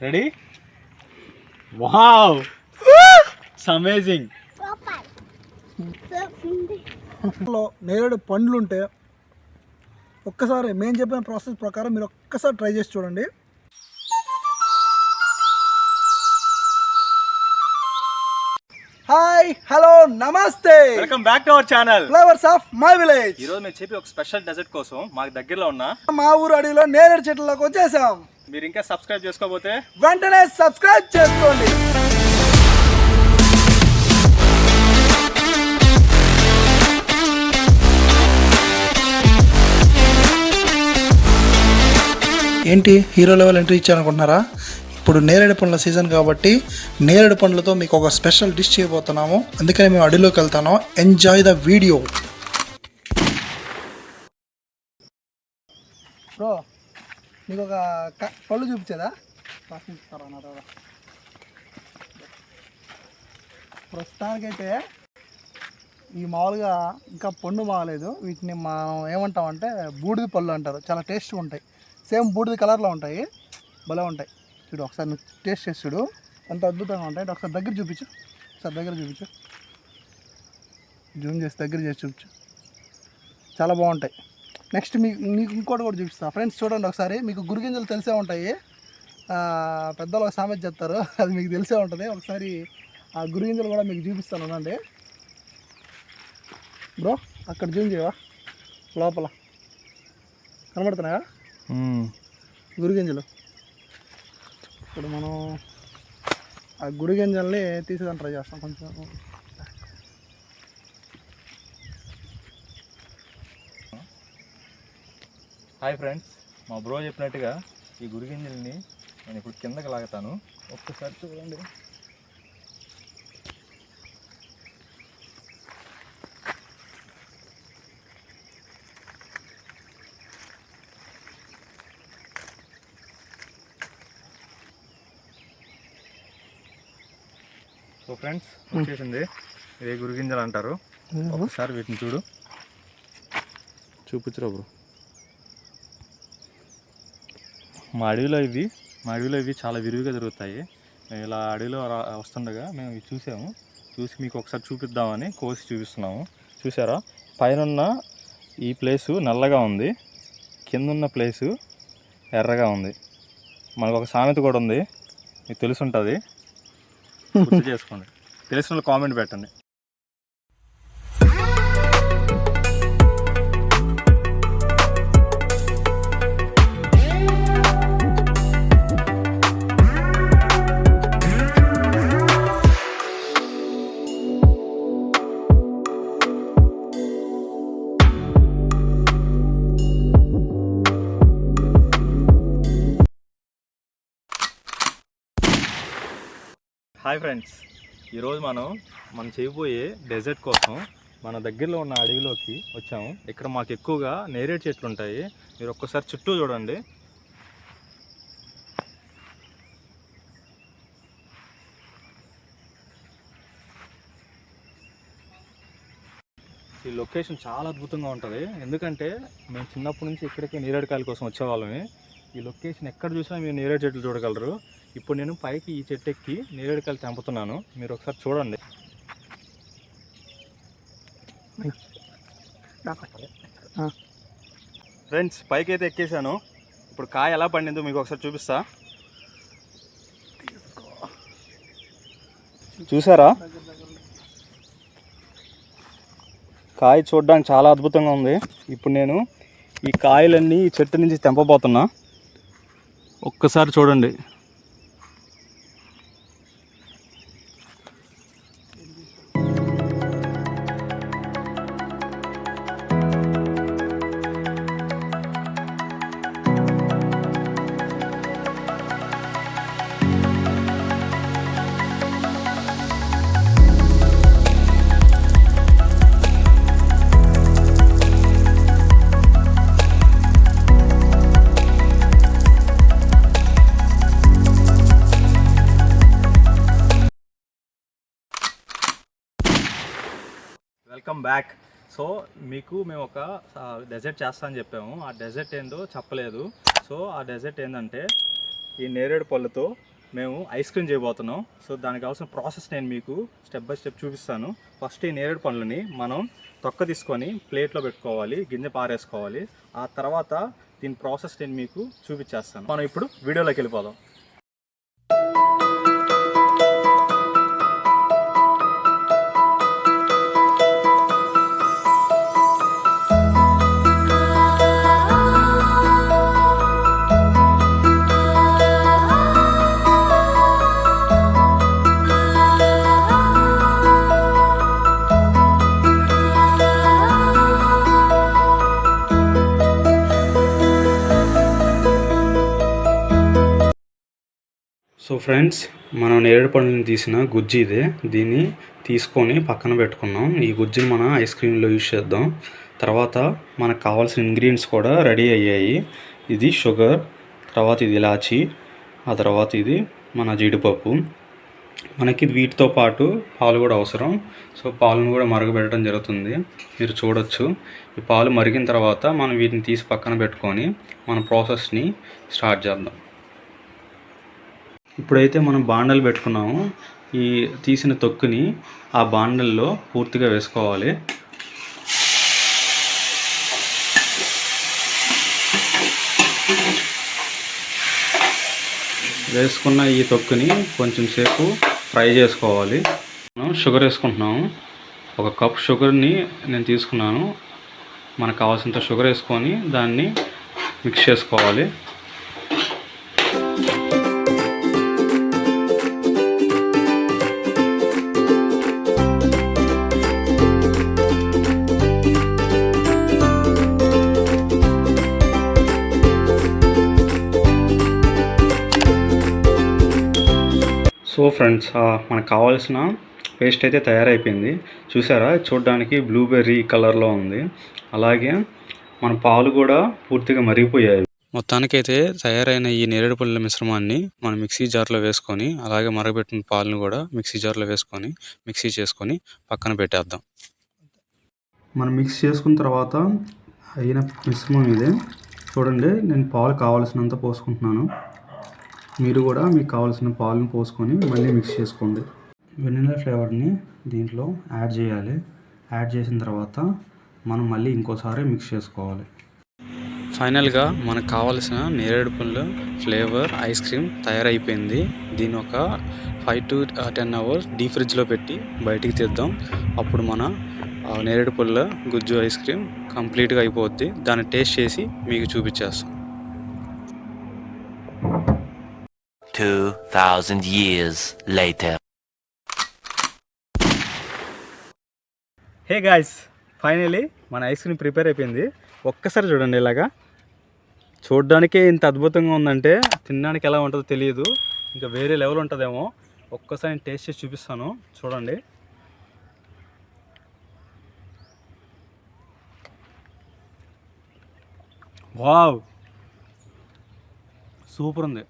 Ready? Wow, it's amazing. నేరేడు పండ్లు ఉంటే ఒక్కసారి మేము చెప్పిన ప్రాసెస్ ప్రకారం మీరు ఒక్కసారి ట్రై చేసి చూడండి. హాయ్, హలో, నమస్తే, welcome back to our channel flowers of my village. ఈ రోజు మేము చెప్పి ఒక స్పెషల్ డెజర్ట్ కోసం మాకు దగ్గరలో ఉన్న మా ఊరు అడవిలో నేరేడు చెట్లలోకి వచ్చేసాం. మీరు ఇంకా సబ్స్క్రైబ్ చేసుకోకపోతే వెంటనే సబ్స్క్రైబ్ చేసుకోండి. ఏంటి హీరో లెవెల్ ఎంట్రీ ఇచ్చారనుకుంటున్నారా? ఇప్పుడు నేరేడు పండ్ల సీజన్ కాబట్టి నేరేడు పండ్లతో మీకు ఒక స్పెషల్ డిష్ చేయబోతున్నాము. అందుకని మేము అడవిలోకి వెళ్తాను. Enjoy the video. బ్రో, నీకు ఒక పళ్ళు చూపించేదా? ప్రస్తుతానికైతే ఈ మామూలుగా ఇంకా పండు మాగలేదు. వీటిని మనం ఏమంటామంటే బూడిద పళ్ళు అంటారు. చాలా టేస్ట్గా ఉంటాయి. సేమ్ బూడిద కలర్లో ఉంటాయి, భలే ఉంటాయి. చూడు, ఒకసారి నువ్వు టేస్ట్ చేసి చూడు, ఎంత అద్భుతంగా ఉంటాయి. ఒకసారి దగ్గర చూపించు, జూమ్ చేసి దగ్గర చేసి చూపించు. చాలా బాగుంటాయి. నెక్స్ట్ మీకు ఇంకోటి కూడా చూపిస్తాను ఫ్రెండ్స్. చూడండి ఒకసారి. మీకు గురిగింజలు తెలిసే ఉంటాయి. పెద్దలు ఒక సామెత చెప్తారు, అది మీకు తెలిసే ఉంటుంది. ఒకసారి ఆ గురిగింజలు కూడా మీకు చూపిస్తాను అనండి. బ్రో, అక్కడ జూమ్ చేయవా? లోపల కనబడుతున్నాయా గురిగింజలు? ఇప్పుడు మనం ఆ గురిగింజల్ని తీసేదాన్ని ట్రై చేస్తాం కొంచెం. హాయ్ ఫ్రెండ్స్, మా బ్రో చెప్పినట్టుగా ఈ గురిగింజల్ని నేను ఇప్పుడు కిందకి లాగుతాను. ఒక్కసారి చూడండి. సో ఫ్రెండ్స్, వచ్చేసింది. ఇదే గురిగింజలు అంటారు. ఒకసారి వీటిని చూపించరా బ్రో. మా అడవిలో ఇవి చాలా విరివిగా దొరుకుతాయి. మేము ఇలా అడవిలో వస్తుండగా మేము ఇవి చూసి మీకు ఒకసారి చూపిద్దామని కోసి చూపిస్తున్నాము. చూసారా, పైన ఈ ప్లేసు నల్లగా ఉంది, కిందున్న ప్లేసు ఎర్రగా ఉంది. మనకు ఒక సామెత కూడా ఉంది, మీకు తెలుసుంటుంది, గుర్తు చేసుకోండి. తెలిసిన కామెంట్ పెట్టండి. హాయ్ ఫ్రెండ్స్, ఈరోజు మనం చేయబోయే డెజర్ట్ కోసం మన దగ్గరలో ఉన్న అడవిలోకి వచ్చాము. ఇక్కడ మాకు ఎక్కువగా నేరేడు చెట్లు ఉంటాయి. మీరు ఒక్కసారి చుట్టూ చూడండి. ఈ లొకేషన్ చాలా అద్భుతంగా ఉంటుంది. ఎందుకంటే మేము చిన్నప్పటి నుంచి ఇక్కడికి నేరేడుకాయల కోసం వచ్చేవాళ్ళమే. ఈ లొకేషన్ ఎక్కడ చూసినా మీరు నేరేడు చెట్లు చూడగలరు. ఇప్పుడు నేను పైకి ఈ చెట్టు ఎక్కి నేరేడుకాయలు తెంపుతున్నాను. మీరు ఒకసారి చూడండి. ఫ్రెండ్స్, పైకి అయితే ఎక్కేసాను. ఇప్పుడు కాయ ఎలా పండిందో మీకు ఒకసారి చూపిస్తా. చూసారా, కాయ చూడడానికి చాలా అద్భుతంగా ఉంది. ఇప్పుడు నేను ఈ కాయలన్నీ ఈ చెట్టు నుంచి తెంపబోతున్నా. ఒక్కసారి చూడండి. Welcome back. సో మీకు మేము ఒక డెజర్ట్ చేస్తామని చెప్పాము. ఆ డెజర్ట్ ఏందో చెప్పలేదు. సో ఆ డెజర్ట్ ఏంటంటే ఈ నేరేడు పళ్ళతో మేము ఐస్ క్రీమ్ చేయబోతున్నాం. సో దానికి కావాల్సిన ప్రాసెస్ నేను మీకు స్టెప్ బై స్టెప్ చూపిస్తాను. ఫస్ట్ ఈ నేరేడు పండ్లని మనం తొక్క తీసుకొని ప్లేట్లో పెట్టుకోవాలి, గింజ పారేసుకోవాలి. ఆ తర్వాత దీని ప్రాసెస్ నేను మీకు చూపించేస్తాను. మనం ఇప్పుడు వీడియోలోకి వెళ్ళిపోదాం. సో ఫ్రెండ్స్, మనం నేరేడు పండుని తీసిన గుజ్జు ఇదే. దీన్ని తీసుకొని పక్కన పెట్టుకున్నాం. ఈ గుజ్జుని మనం ఐస్ క్రీమ్లో యూజ్ చేద్దాం. తర్వాత మనకు కావాల్సిన ఇంగ్రీడియంట్స్ కూడా రెడీ అయ్యాయి. ఇది షుగర్, తర్వాత ఇది ఇలాచి, ఆ తర్వాత ఇది మన జీడిపప్పు. మనకి వీటితో పాటు పాలు కూడా అవసరం. సో పాలను కూడా మరగబెట్టడం జరుగుతుంది. మీరు చూడొచ్చు. ఈ పాలు మరిగిన తర్వాత మనం వీటిని తీసి పక్కన పెట్టుకొని మన ప్రాసెస్ని స్టార్ట్ చేద్దాం. ఇప్పుడైతే మనం బాండలు పెట్టుకున్నాము. ఈ తీసిన తొక్కుని ఆ బాండల్లో పూర్తిగా వేసుకోవాలి. వేసుకున్న ఈ తొక్కుని కొంచెం సేపు ఫ్రై చేసుకోవాలి. మనం షుగర్ వేసుకుంటున్నాము. 1 కప్ షుగర్ని నేను తీసుకున్నాను. మనకు కావాల్సినంత షుగర్ వేసుకొని దాన్ని మిక్స్ చేసుకోవాలి. సో ఫ్రెండ్స్, మనకు కావాల్సిన పేస్ట్ అయితే తయారైపోయింది. చూసారా, చూడడానికి బ్లూబెర్రీ కలర్లో ఉంది. అలాగే మన పాలు కూడా పూర్తిగా మరిగిపోయాయి. మొత్తానికైతే తయారైన ఈ నేరేడు పళ్ళ మిశ్రమాన్ని మనం మిక్సీ జార్లో వేసుకొని, అలాగే మరగబెట్టిన పాలను కూడా మిక్సీ జార్లో వేసుకొని మిక్సీ చేసుకొని పక్కన పెట్టేద్దాం. మనం మిక్స్ చేసుకున్న తర్వాత అయిన మిశ్రమం ఇదే. చూడండి, నేను పాలు కావాల్సినంత పోసుకుంటున్నాను. మీరు కూడా మీకు కావాల్సిన పాలను పోసుకొని మళ్ళీ మిక్స్ చేసుకోండి. వెనిలా ఫ్లేవర్ని దీంట్లో యాడ్ చేయాలి. యాడ్ చేసిన తర్వాత మనం మళ్ళీ ఇంకోసారి మిక్స్ చేసుకోవాలి. ఫైనల్గా మనకు కావాల్సిన నేరేడు పళ్ళు ఫ్లేవర్ ఐస్ క్రీమ్ తయారైపోయింది. దీన్ని ఒక 5 to 10 hours డీప్ ఫ్రిడ్జ్లో పెట్టి బయటికి తీద్దాం. అప్పుడు మన నేరేడు పళ్ళ గుజ్జు ఐస్ క్రీమ్ కంప్లీట్గా అయిపోద్ది. దాన్ని టేస్ట్ చేసి మీకు చూపించేస్తాం. 2000 years later. Hey guys, finally మన ఐస్ క్రీమ్ ప్రిపేర్ అయిపోయింది. ఒక్కసారి చూడండి. ఇలాగా చూడడానికే ఇంత అద్భుతంగా ఉందంటే తినడానికి ఎలా ఉంటుందో తెలియదు. ఇంకా వేరే లెవెల్ ఉంటుందేమో. ఒక్కసారి టేస్ట్ చేసి చూపిస్తాను, చూడండి. వావ్, సూపర్ ఉంది.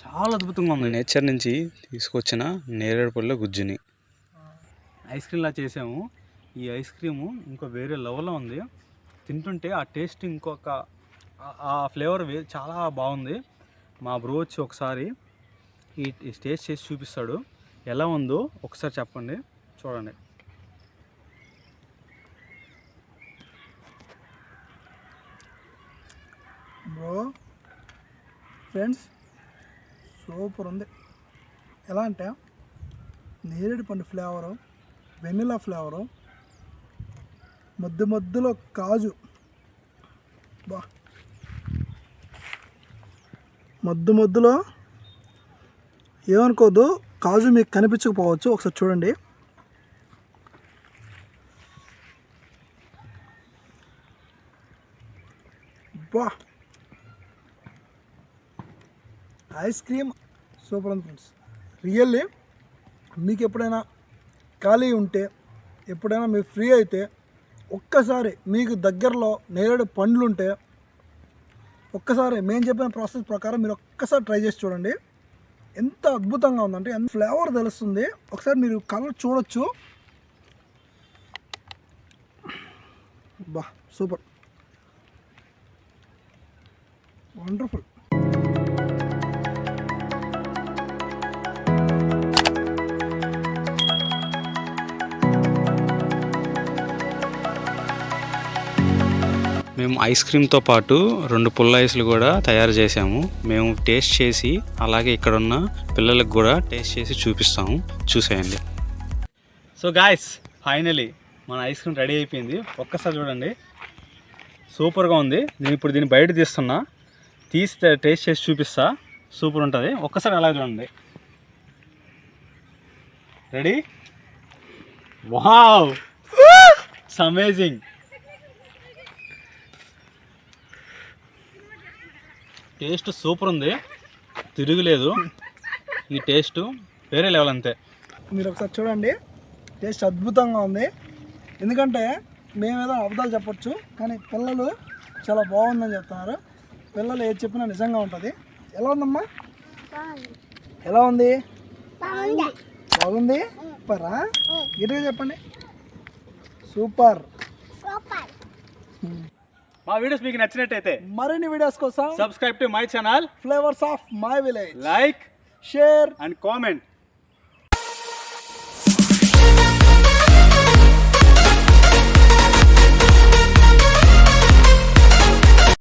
చాలా అద్భుతంగా ఉంది. నేచర్ నుంచి తీసుకొచ్చిన నేరేడు పళ్ళ గుజ్జుని ఐస్ క్రీమ్లా చేసాము. ఈ ఐస్ క్రీము ఇంకో వేరే లెవెల్లో ఉంది. తింటుంటే ఆ టేస్ట్ ఇంకొక ఆ ఫ్లేవర్ చాలా బాగుంది. మా బ్రో వచ్చి ఒకసారి ఈ టేస్ట్ చేసి చూపిస్తాడు. ఎలా ఉందో ఒకసారి చెప్పండి, చూడండి. బ్రో ఫ్రెండ్స్, సూపర్ ఉంది. ఎలా అంటే నేరేడు పండు ఫ్లేవరు, వెనిలా ఫ్లేవరు, మధ్యలో కాజు, బా మధ్యలో ఏమనుకోదు, కాజు మీకు కనిపించకపోవచ్చు. ఒకసారి చూడండి. బా, ఐస్ క్రీమ్ సూపర్ ఉంది ఫ్రెండ్స్. రియల్లీ మీకు ఎప్పుడైనా ఖాళీ ఉంటే, ఎప్పుడైనా మీరు ఫ్రీ అయితే, ఒక్కసారి మీకు దగ్గరలో నేరేడు పండ్లు ఉంటే ఒక్కసారి మేము చెప్పిన ప్రాసెస్ ప్రకారం మీరు ఒక్కసారి ట్రై చేసి చూడండి. ఎంత అద్భుతంగా ఉందంటే ఎంత ఫ్లేవర్ తెలుస్తుంది. ఒకసారి మీరు కలర్ చూడొచ్చు. బా, సూపర్, వండర్ఫుల్. మేము ఐస్ క్రీమ్తో పాటు 2 పుల్ల ఐస్లు కూడా తయారు చేసాము. మేము టేస్ట్ చేసి అలాగే ఇక్కడ ఉన్న పిల్లలకు కూడా టేస్ట్ చేసి చూపిస్తాము, చూసేయండి. సో గాయస్, ఫైనలీ మన ఐస్ క్రీమ్ రెడీ అయిపోయింది. ఒక్కసారి చూడండి, సూపర్గా ఉంది. నేను ఇప్పుడు దీన్ని బయట తీస్తున్నా, తీస్తే టేస్ట్ చేసి చూపిస్తా. సూపర్ ఉంటుంది. ఒక్కసారి అలా చూడండి. Ready? Wow, it's amazing. Taste super ఉంది, తిరుగులేదు. ఈ టేస్ట్ వేరే లెవెల్ అంతే. మీరు ఒకసారి చూడండి, టేస్ట్ అద్భుతంగా ఉంది. ఎందుకంటే మేమేదో అబద్ధాలు చెప్పొచ్చు, కానీ పిల్లలు చాలా బాగుందని చెప్తున్నారు. పిల్లలు ఏది చెప్పినా నిజంగా ఉంటుంది. ఎలా ఉందమ్మా? ఎలా ఉంది? బాగుంది. సూపరా? గట్టిగా చెప్పండి. సూపర్. మా వీడియోస్ మీకు నచ్చినట్టయితే మరిన్ని వీడియోస్ కోసం subscribe to my channel flavours of my village. Like, share and comment.